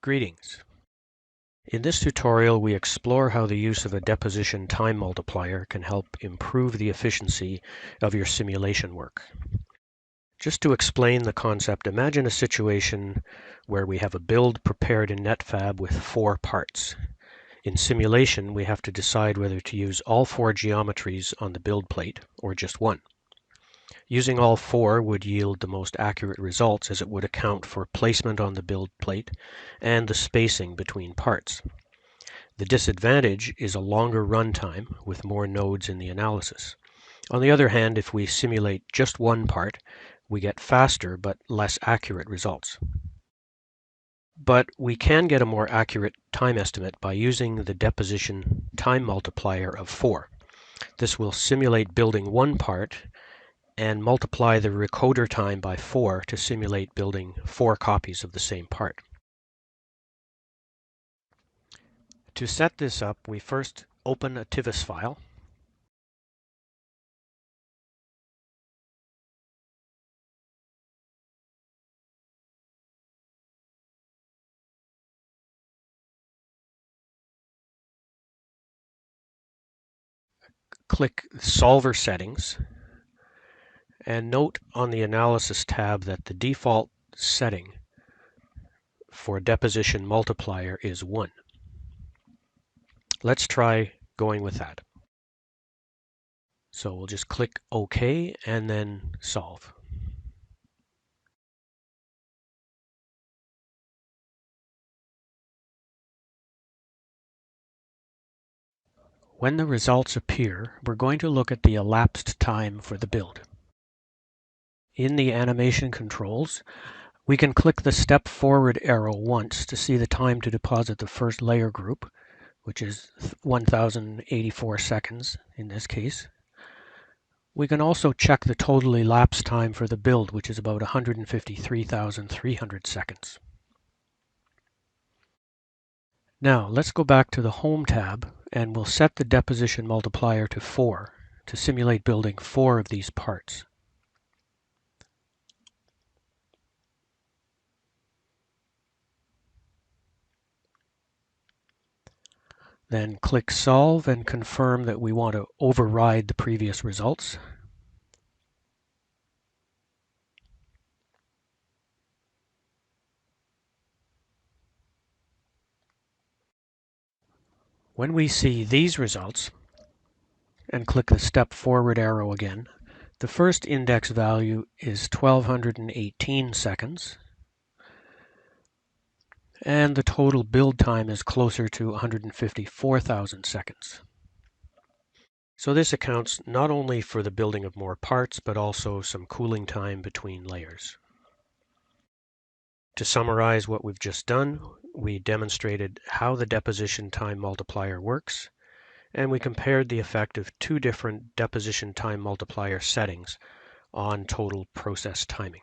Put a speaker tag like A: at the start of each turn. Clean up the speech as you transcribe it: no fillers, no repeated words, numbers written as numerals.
A: Greetings. In this tutorial, we explore how the use of a deposition time multiplier can help improve the efficiency of your simulation work. Just to explain the concept, imagine a situation where we have a build prepared in NetFab with 4 parts. In simulation, we have to decide whether to use all 4 geometries on the build plate or just one. Using all 4 would yield the most accurate results, as it would account for placement on the build plate and the spacing between parts. The disadvantage is a longer runtime with more nodes in the analysis. On the other hand, if we simulate just one part, we get faster but less accurate results. But we can get a more accurate time estimate by using the deposition time multiplier of 4. This will simulate building one part and multiply the recoder time by 4 to simulate building 4 copies of the same part. To set this up, we first open a TIVUS file. Click Solver Settings, and note on the Analysis tab that the default setting for deposition multiplier is 1. Let's try going with that. So we'll just click OK and then Solve. When the results appear, we're going to look at the elapsed time for the build. In the animation controls, we can click the step forward arrow once to see the time to deposit the first layer group, which is 1084 seconds in this case. We can also check the total elapsed time for the build, which is about 153,300 seconds. Now let's go back to the Home tab and we'll set the deposition multiplier to 4 to simulate building 4 of these parts. Then click Solve and confirm that we want to override the previous results. When we see these results, and click the step forward arrow again, the first index value is 1218 seconds, and the total build time is closer to 154,000 seconds. So this accounts not only for the building of more parts, but also some cooling time between layers. To summarize what we've just done, we demonstrated how the deposition time multiplier works, and we compared the effect of 2 different deposition time multiplier settings on total process timing.